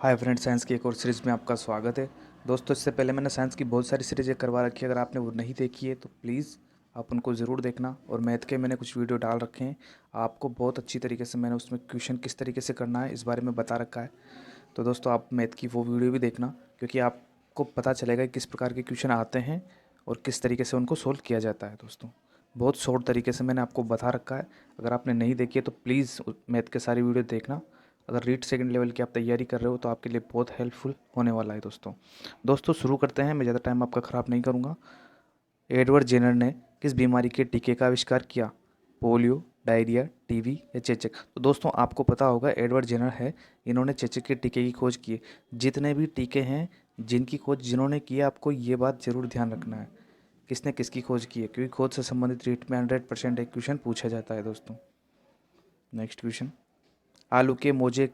Hi friends, science की एक और सीरीज़ में आपका स्वागत है। दोस्तों, इससे पहले मैंने साइंस की बहुत सारी सीरीज़ें करवा रखी है। अगर आपने वो नहीं देखी है तो प्लीज़ आप उनको ज़रूर देखना। और मैथ के मैंने कुछ वीडियो डाल रखे हैं, आपको बहुत अच्छी तरीके से मैंने उसमें क्वेश्चन किस तरीके से करना है इस बारे में बता रखा है। तो दोस्तों, आप मैथ की वो वीडियो भी देखना, क्योंकि आपको पता चलेगा कि किस प्रकार के क्वेश्चन आते हैं और किस तरीके से उनको सोल्व किया जाता है। दोस्तों, बहुत शॉर्ट तरीके से मैंने आपको बता रखा है। अगर आपने नहीं देखी है तो प्लीज़ मैथ के सारी वीडियो देखना। अगर रीट सेकंड लेवल की आप तैयारी कर रहे हो तो आपके लिए बहुत हेल्पफुल होने वाला है। दोस्तों शुरू करते हैं। मैं ज़्यादा टाइम आपका ख़राब नहीं करूँगा। एडवर्ड जेनर ने किस बीमारी के टीके का आविष्कार किया? पोलियो, डायरिया, टीबी या चेचक? तो दोस्तों, आपको पता होगा एडवर्ड जेनर है, इन्होंने चेचक के टीके की खोज की है। जितने भी टीके हैं जिनकी खोज जिन्होंने की है, आपको ये बात ज़रूर ध्यान रखना है किसने किसकी खोज की है, क्योंकि खोज से संबंधित रीट में 100% एक क्वेश्चन पूछा जाता है। दोस्तों, नेक्स्ट क्वेश्चन। आलू के मोजेक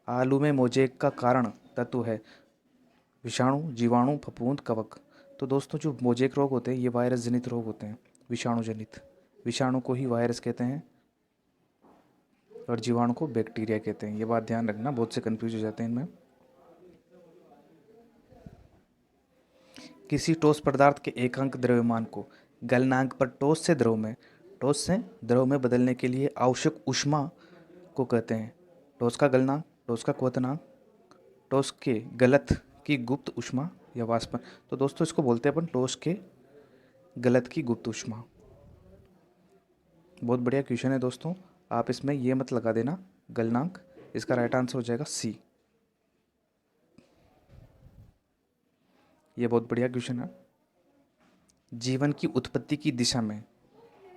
आलू में मोजेक का कारण तत्व है? विषाणु, जीवाणु, फफूंद, कवक? तो दोस्तों, जो मोजेक रोग होते हैं ये वायरस जनित रोग होते हैं, विषाणु जनित। विषाणु को ही वायरस कहते हैं और जीवाणु को बैक्टीरिया कहते हैं। ये बात ध्यान रखना, बहुत से कंफ्यूज हो जाते हैं इनमें। किसी ठोस पदार्थ के एकांक द्रव्यमान को गलनांक पर ठोस से द्रव में बदलने के लिए आवश्यक ऊष्मा को कहते हैं? ठोस का गलनांक, ठोस का क्वथनांक, ठोस के गलत की गुप्त ऊष्मा या वाष्पन? तो दोस्तों, इसको बोलते हैं अपन ठोस के गलत की गुप्त ऊष्मा। बहुत बढ़िया क्वेश्चन है दोस्तों। आप इसमें ये मत लगा देना गलनांक, इसका राइट आंसर हो जाएगा सी। ये बहुत बढ़िया क्वेश्चन है। जीवन की उत्पत्ति की दिशा में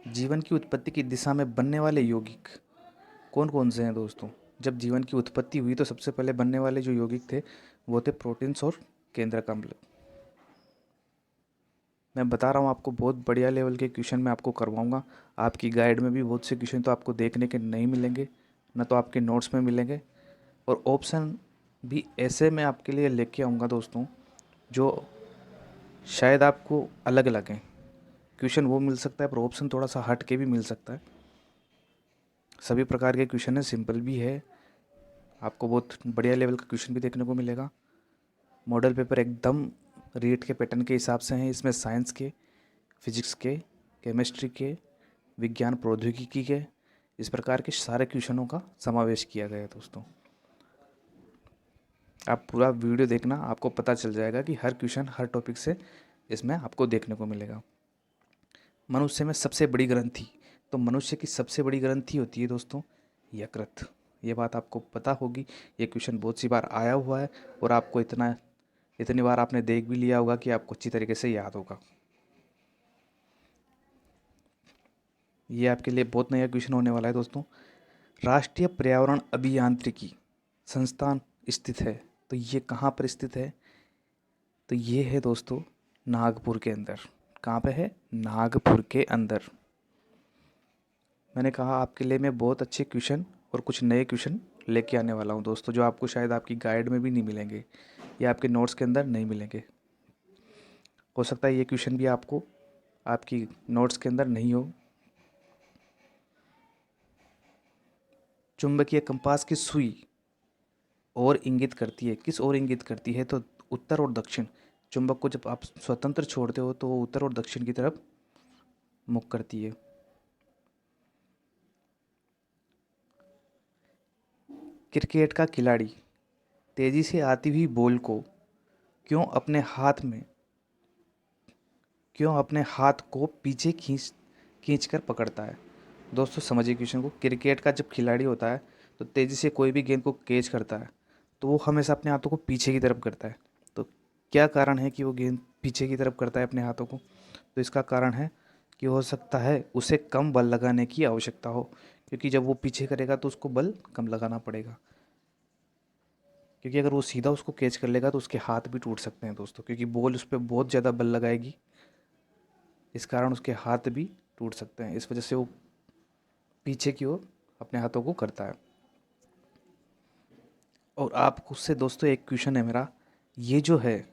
जीवन की उत्पत्ति की दिशा में बनने वाले यौगिक कौन कौन से हैं? दोस्तों, जब जीवन की उत्पत्ति हुई तो सबसे पहले बनने वाले जो यौगिक थे वो थे प्रोटीन्स और केंद्रक अम्ल। मैं बता रहा हूँ आपको, बहुत बढ़िया लेवल के क्वेश्चन मैं आपको करवाऊंगा। आपकी गाइड में भी बहुत से क्वेश्चन तो आपको देखने के नहीं मिलेंगे, ना तो आपके नोट्स में मिलेंगे। और ऑप्शन भी ऐसे मैं आपके लिए लेके आऊँगा दोस्तों, जो शायद आपको अलग लगें। क्वेश्चन वो मिल सकता है पर ऑप्शन थोड़ा सा हट के भी मिल सकता है। सभी प्रकार के क्वेश्चन है, सिंपल भी है, आपको बहुत बढ़िया लेवल का क्वेश्चन भी देखने को मिलेगा। मॉडल पेपर एकदम रीट के पैटर्न के हिसाब से हैं। इसमें साइंस के, फिजिक्स के, केमिस्ट्री के, विज्ञान प्रौद्योगिकी के, इस प्रकार के सारे क्वेश्चनों का समावेश किया गया है। दोस्तों, आप पूरा वीडियो देखना, आपको पता चल जाएगा कि हर क्वेश्चन हर टॉपिक से इसमें आपको देखने को मिलेगा। मनुष्य में सबसे बड़ी ग्रंथि, तो मनुष्य की सबसे बड़ी ग्रंथि होती है दोस्तों यकृत। ये बात आपको पता होगी, ये क्वेश्चन बहुत सी बार आया हुआ है और आपको इतनी बार आपने देख भी लिया होगा कि आपको अच्छी तरीके से याद होगा। ये आपके लिए बहुत नया क्वेश्चन होने वाला है दोस्तों। राष्ट्रीय पर्यावरण अभियांत्रिकी संस्थान स्थित है, तो ये कहाँ पर स्थित है? तो ये है दोस्तों नागपुर के अंदर। कहाँ पे है? नागपुर के अंदर। मैंने कहा आपके लिए मैं बहुत अच्छे क्वेश्चन और कुछ नए क्वेश्चन लेके आने वाला हूँ दोस्तों, जो आपको शायद आपकी गाइड में भी नहीं मिलेंगे या आपके नोट्स के अंदर नहीं मिलेंगे। हो सकता है ये क्वेश्चन भी आपको आपकी नोट्स के अंदर नहीं हो। चुंबकीय कंपास की सुई और इंगित करती है, किस ओर इंगित करती है? तो उत्तर और दक्षिण। चुंबक को जब आप स्वतंत्र छोड़ते हो तो वो उत्तर और दक्षिण की तरफ मुख करती है। क्रिकेट का खिलाड़ी तेजी से आती हुई बॉल को क्यों अपने हाथ में क्यों अपने हाथ को पीछे खींच कर पकड़ता है? दोस्तों, समझिए क्वेश्चन को। क्रिकेट का जब खिलाड़ी होता है तो तेज़ी से कोई भी गेंद को कैच करता है तो वो हमेशा अपने हाथों को पीछे की तरफ करता है। तो क्या कारण है कि वो गेंद पीछे की तरफ करता है अपने हाथों को? तो इसका कारण है कि हो सकता है उसे कम बल लगाने की आवश्यकता हो, क्योंकि जब वो पीछे करेगा तो उसको बल कम लगाना पड़ेगा। क्योंकि अगर वो सीधा उसको कैच कर लेगा तो उसके हाथ भी टूट सकते हैं दोस्तों, क्योंकि बॉल उस पर बहुत ज़्यादा बल लगाएगी, इस कारण उसके हाथ भी टूट सकते हैं। इस वजह से वो पीछे की ओर अपने हाथों को करता है। और आप उससे दोस्तों एक क्वेश्चन है मेरा, ये जो है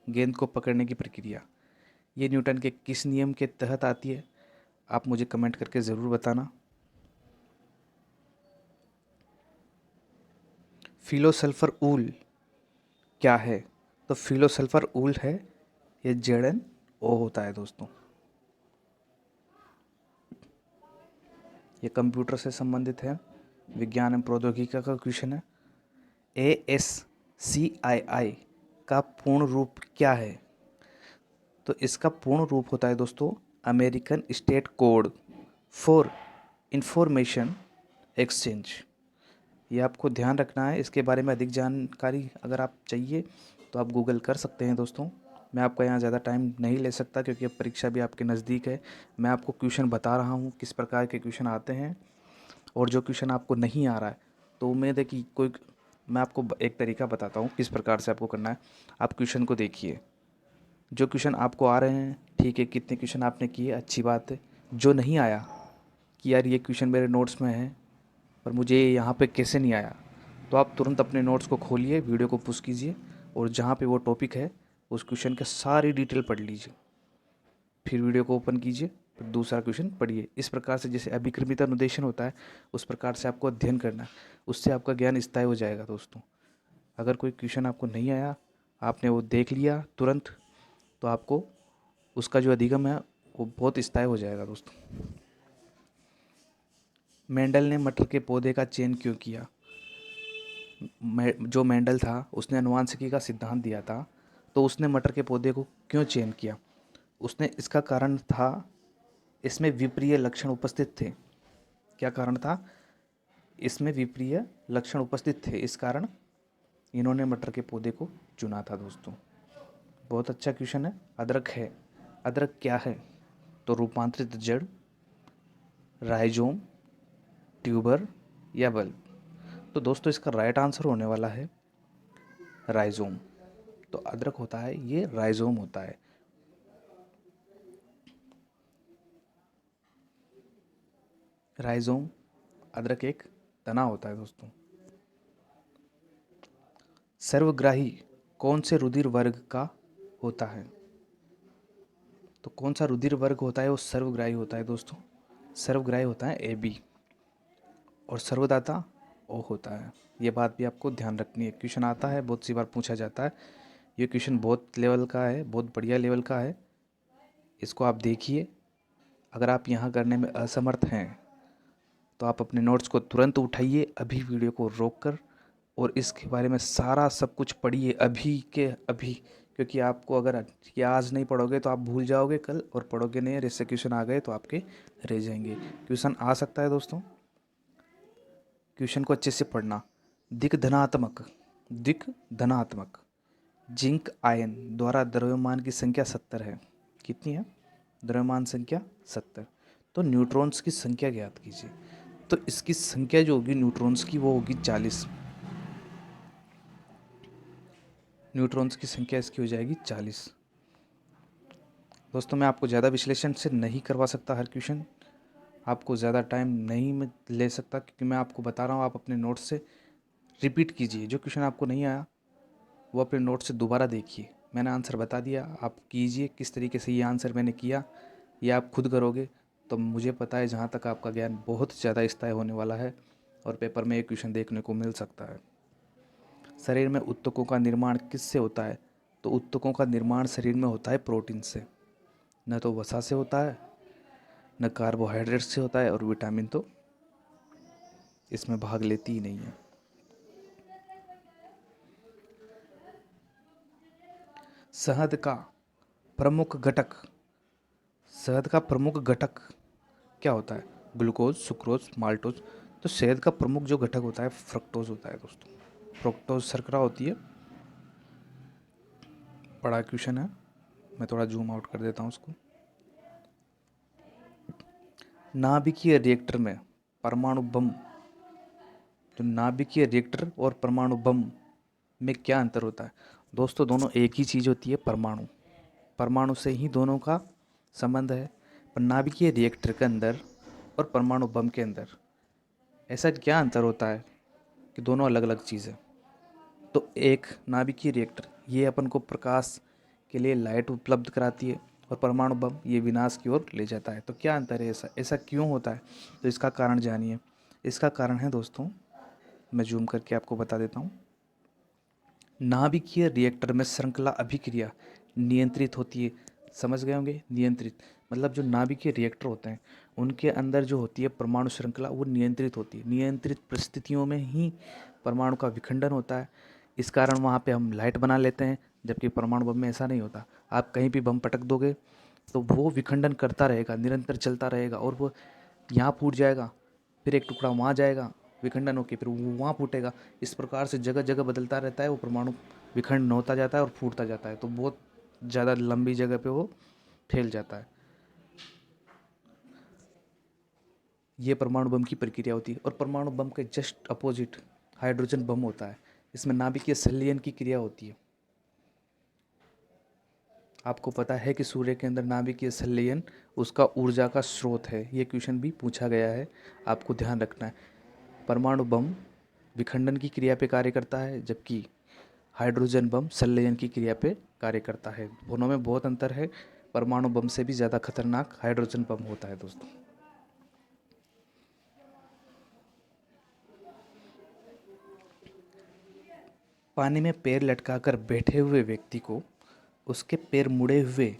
गेंद को पकड़ने की प्रक्रिया, ये न्यूटन के किस नियम के तहत आती है? आप मुझे कमेंट करके ज़रूर बताना। फिलोसल्फर ऊल क्या है? तो फिलोसल्फर ऊल है, ये ZnO होता है दोस्तों। ये कंप्यूटर से संबंधित है, विज्ञान एवं प्रौद्योगिकी का क्वेश्चन है। ASCII का पूर्ण रूप क्या है? तो इसका पूर्ण रूप होता है दोस्तों American state code for information exchange. ये आपको ध्यान रखना है। इसके बारे में अधिक जानकारी अगर आप चाहिए तो आप गूगल कर सकते हैं दोस्तों। मैं आपका यहाँ ज़्यादा टाइम नहीं ले सकता क्योंकि अब परीक्षा भी आपके नज़दीक है। मैं आपको क्वेश्चन बता रहा हूँ किस प्रकार के क्वेश्चन आते हैं, और जो क्वेश्चन आपको नहीं आ रहा है तो उम्मीद है कि कोई, मैं आपको एक तरीका बताता हूँ किस प्रकार से आपको करना है। आप क्वेश्चन को देखिए, जो क्वेश्चन आपको आ रहे हैं ठीक है, कितने क्वेश्चन आपने किए अच्छी बात है। जो नहीं आया कि यार ये क्वेश्चन मेरे नोट्स में है पर मुझे यहाँ पे कैसे नहीं आया, तो आप तुरंत अपने नोट्स को खोलिए, वीडियो को पुश कीजिए और जहाँ पे वो टॉपिक है उस क्वेश्चन के सारी डिटेल पढ़ लीजिए। फिर वीडियो को ओपन कीजिए, फिर दूसरा क्वेश्चन पढ़िए। इस प्रकार से जैसे अभिक्रमित अनुदेशन होता है उस प्रकार से आपको अध्ययन करना है, उससे आपका ज्ञान स्थायी हो जाएगा दोस्तों। अगर कोई क्वेश्चन आपको नहीं आया, आपने वो देख लिया तुरंत, तो आपको उसका जो अधिगम है वो बहुत स्थायी हो जाएगा दोस्तों। मेंडल ने मटर के पौधे का चयन क्यों किया? जो मेंडल था उसने अनुवांशिकी का सिद्धांत दिया था, तो उसने मटर के पौधे को क्यों चयन किया? उसने इसका कारण था इसमें विप्रिय लक्षण उपस्थित थे। क्या कारण था? इसमें विप्रिय लक्षण उपस्थित थे, इस कारण इन्होंने मटर के पौधे को चुना था दोस्तों। बहुत अच्छा क्वेश्चन है। अदरक है, अदरक क्या है? तो रूपांतरित जड़, राइजोम, ट्यूबर या बल्ब। तो दोस्तों इसका राइट आंसर होने वाला है राइजोम। तो अदरक होता है ये राइजोम होता है। राइजोम, अदरक एक तना होता है दोस्तों। सर्वग्राही कौन से रुधिर वर्ग का होता है? तो कौन सा रुधिर वर्ग होता है वो सर्वग्राही होता है दोस्तों? सर्वग्राही होता है AB। और सर्वदाता O होता है। ये बात भी आपको ध्यान रखनी है, क्वेश्चन आता है बहुत सी बार पूछा जाता है। ये क्वेश्चन बहुत लेवल का है, बहुत बढ़िया लेवल का है। इसको आप देखिए। अगर आप यहाँ करने में असमर्थ हैं तो आप अपने नोट्स को तुरंत उठाइए, अभी वीडियो को रोक कर, और इसके बारे में सारा सब कुछ पढ़िए अभी के अभी। क्योंकि आपको अगर ये आज नहीं पढ़ोगे तो आप भूल जाओगे कल, और पढ़ोगे नहीं और इससे क्वेश्चन आ गए तो आपके रह जाएंगे। क्वेश्चन आ सकता है दोस्तों, क्वेश्चन को अच्छे से पढ़ना। दिक धनात्मक, दिक धनात्मक जिंक आयन द्वारा द्रव्यमान की संख्या 70 है। कितनी है? द्रव्यमान संख्या 70। तो न्यूट्रॉन्स की संख्या ज्ञात कीजिए। तो इसकी संख्या जो होगी न्यूट्रॉन्स की वो होगी 40। न्यूट्रॉन्स की संख्या इसकी हो जाएगी 40। दोस्तों मैं आपको ज़्यादा विश्लेषण से नहीं करवा सकता हर क्वेश्चन, आपको ज़्यादा टाइम नहीं मैं ले सकता, क्योंकि मैं आपको बता रहा हूँ आप अपने नोट्स से रिपीट कीजिए। जो क्वेश्चन आपको नहीं आया वो अपने नोट से दोबारा देखिए। मैंने आंसर बता दिया, आप कीजिए किस तरीके से ये आंसर मैंने किया, ये आप खुद करोगे तो मुझे पता है जहाँ तक आपका ज्ञान बहुत ज़्यादा स्थायी होने वाला है और पेपर में एक क्वेश्चन देखने को मिल सकता है। शरीर में ऊतकों का निर्माण किससे होता है? तो ऊतकों का निर्माण शरीर में होता है प्रोटीन से। न तो वसा से होता है, न कार्बोहाइड्रेट से होता है, और विटामिन तो इसमें भाग लेती ही नहीं है। शहद का प्रमुख घटक, शहद का प्रमुख घटक क्या होता है? Glucose, sucrose, maltose. तो शहद का प्रमुख जो घटक होता है फ्रक्टोज होता है दोस्तों। फ्रक्टोज शर्करा होती है। बड़ा क्वेश्चन है, मैं थोड़ा जूम आउट कर देता हूँ उसको। नाभिकीय रिएक्टर में परमाणु बम, जो नाभिकीय रिएक्टर और परमाणु बम में क्या अंतर होता है? दोस्तों दोनों एक ही चीज़ होती है, परमाणु। परमाणु से ही दोनों का संबंध है। पर नाभिकीय रिएक्टर के अंदर और परमाणु बम के अंदर ऐसा क्या अंतर होता है कि दोनों अलग अलग चीज़ है? तो एक नाभिकीय रिएक्टर ये अपन को प्रकाश के लिए लाइट उपलब्ध कराती है, और परमाणु बम ये विनाश की ओर ले जाता है। तो क्या अंतर है? ऐसा ऐसा क्यों होता है? तो इसका कारण जानिए। इसका कारण है दोस्तों मैं जूम करके आपको बता देता हूँ। नाभिकीय रिएक्टर में श्रृंखला अभिक्रिया नियंत्रित होती है। समझ गए होंगे, नियंत्रित मतलब जो नाभिकीय रिएक्टर होते हैं उनके अंदर जो होती है परमाणु श्रृंखला वो नियंत्रित होती है। नियंत्रित परिस्थितियों में ही परमाणु का विखंडन होता है। इस कारण वहाँ पे हम लाइट बना लेते हैं, जबकि परमाणु बम में ऐसा नहीं होता। आप कहीं भी बम पटक दोगे तो वो विखंडन करता रहेगा, निरंतर चलता रहेगा, और वो यहाँ फूट जाएगा, फिर एक टुकड़ा वहाँ जाएगा, विखंडन होकर फिर वो वहाँ फूटेगा। इस प्रकार से जगह जगह बदलता रहता है, वो परमाणु विखंडन होता जाता है और फूटता जाता है, तो बहुत ज़्यादा लंबी जगह पे वो फैल जाता है। ये परमाणु बम की प्रक्रिया होती है। और परमाणु बम के जस्ट अपोजिट हाइड्रोजन बम होता है। इसमें नाभिकीय संलयन की क्रिया होती है। आपको पता है कि सूर्य के अंदर नाभिकीय संलयन उसका ऊर्जा का स्रोत है। ये क्वेश्चन भी पूछा गया है, आपको ध्यान रखना है। परमाणु बम विखंडन की क्रिया पे कार्य करता है, जबकि हाइड्रोजन बम संलयन की क्रिया पे कार्य करता है। दोनों में बहुत अंतर है। परमाणु बम से भी ज़्यादा खतरनाक हाइड्रोजन बम होता है दोस्तों। पानी में पैर लटकाकर बैठे हुए व्यक्ति को उसके पैर मुड़े हुए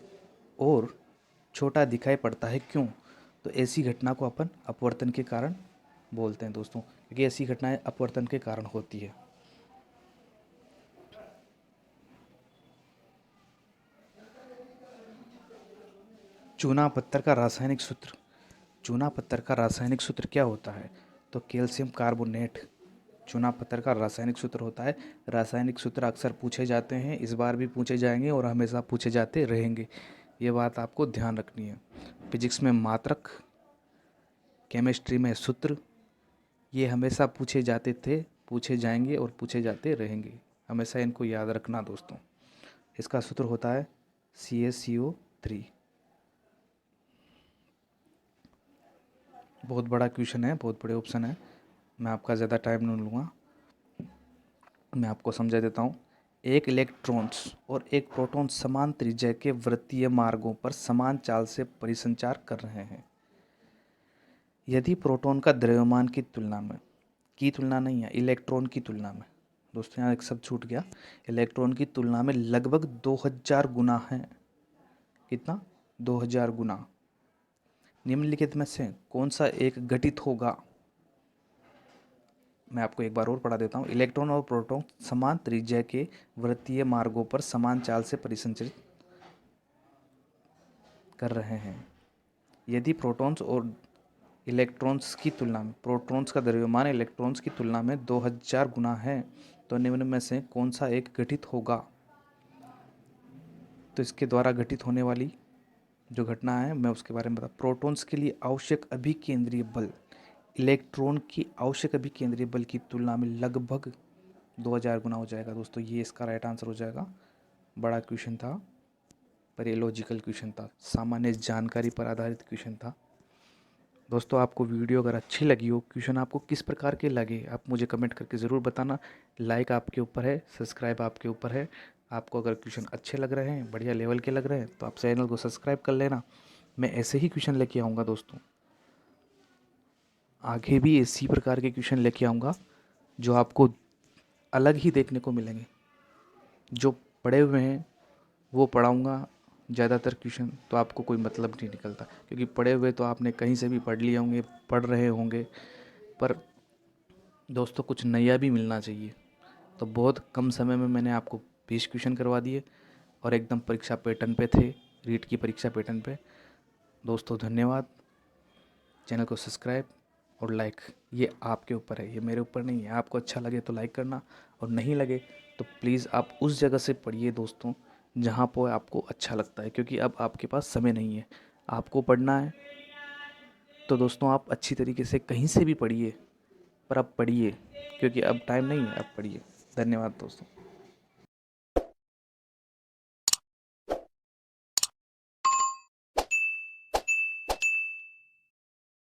और छोटा दिखाई पड़ता है, क्यों? तो ऐसी घटना को अपन अपवर्तन के कारण बोलते हैं दोस्तों, क्योंकि ऐसी घटनाएं अपवर्तन के कारण होती है। चूना पत्थर का रासायनिक सूत्र। चूना पत्थर का रासायनिक सूत्र क्या होता है? तो कैल्शियम कार्बोनेट चूना पत्थर का रासायनिक सूत्र होता है। रासायनिक सूत्र अक्सर पूछे जाते हैं, इस बार भी पूछे जाएंगे और हमेशा पूछे जाते रहेंगे। ये बात आपको ध्यान रखनी है। फिजिक्स में मात्रक, केमिस्ट्री में सूत्र, ये हमेशा पूछे जाते थे, पूछे जाएंगे और पूछे जाते रहेंगे। हमेशा इनको याद रखना दोस्तों। इसका सूत्र होता है CaCO3। बहुत बड़ा क्वेश्चन है, बहुत बड़े ऑप्शन है। मैं आपका ज़्यादा टाइम नहीं लूँगा, मैं आपको समझा देता हूँ। एक इलेक्ट्रॉन्स और एक प्रोटॉन समान त्रिज्या के वृत्तीय मार्गों पर समान चाल से परिसंचार कर रहे हैं। यदि प्रोटॉन का द्रव्यमान की तुलना में, की तुलना नहीं है, इलेक्ट्रॉन की तुलना में, दोस्तों यहाँ एक शब्द छूट गया, इलेक्ट्रॉन की तुलना में लगभग 2000 गुना है। कितना? 2000 गुना। निम्नलिखित में से कौन सा एक घटित होगा? मैं आपको एक बार और पढ़ा देता हूँ। इलेक्ट्रॉन और प्रोटॉन समान त्रिज्या के वृत्तीय मार्गों पर समान चाल से परिसंचरित कर रहे हैं। यदि प्रोटॉन्स और इलेक्ट्रॉन्स की तुलना में, प्रोटॉन्स का द्रव्यमान इलेक्ट्रॉन्स की तुलना में 2000 गुना है, तो निम्न में से कौन सा एक घटित होगा? तो इसके द्वारा घटित होने वाली जो घटना है मैं उसके बारे में बता। प्रोटॉन्स के लिए आवश्यक अभिकेंद्रीय बल इलेक्ट्रॉन की आवश्यक अभिकेंद्रीय बल की तुलना में लगभग 2000 गुना हो जाएगा दोस्तों। ये इसका राइट आंसर हो जाएगा। बड़ा क्वेश्चन था, पर ये लॉजिकल क्वेश्चन था, सामान्य जानकारी पर आधारित क्वेश्चन था। दोस्तों आपको वीडियो अगर अच्छी लगी हो, क्वेश्चन आपको किस प्रकार के लगे, आप मुझे कमेंट करके ज़रूर बताना। लाइक आपके ऊपर है, सब्सक्राइब आपके ऊपर है। आपको अगर क्वेश्चन अच्छे लग रहे हैं, बढ़िया लेवल के लग रहे हैं, तो आप चैनल को सब्सक्राइब कर लेना। मैं ऐसे ही क्वेश्चन लेके आऊँगा दोस्तों, आगे भी इसी प्रकार के क्वेश्चन लेके आऊँगा जो आपको अलग ही देखने को मिलेंगे। जो पढ़े हुए हैं वो पढ़ाऊँगा, ज़्यादातर क्वेश्चन तो आपको कोई मतलब नहीं निकलता, क्योंकि पढ़े हुए तो आपने कहीं से भी पढ़ लिए होंगे, पढ़ रहे होंगे, पर दोस्तों कुछ नया भी मिलना चाहिए। तो बहुत कम समय में मैंने आपको 20 क्वेश्चन करवा दिए और एकदम परीक्षा पैटर्न पे थे, रीट की परीक्षा पैटर्न पे। दोस्तों धन्यवाद। चैनल को सब्सक्राइब और लाइक, ये आपके ऊपर है, ये मेरे ऊपर नहीं है। आपको अच्छा लगे तो लाइक करना, और नहीं लगे तो प्लीज़ आप उस जगह से पढ़िए दोस्तों जहाँ पर आपको अच्छा लगता है, क्योंकि अब आपके पास समय नहीं है, आपको पढ़ना है। तो दोस्तों आप अच्छी तरीके से कहीं से भी पढ़िए, पर अब पढ़िए, क्योंकि अब टाइम नहीं है, अब पढ़िए। धन्यवाद दोस्तों।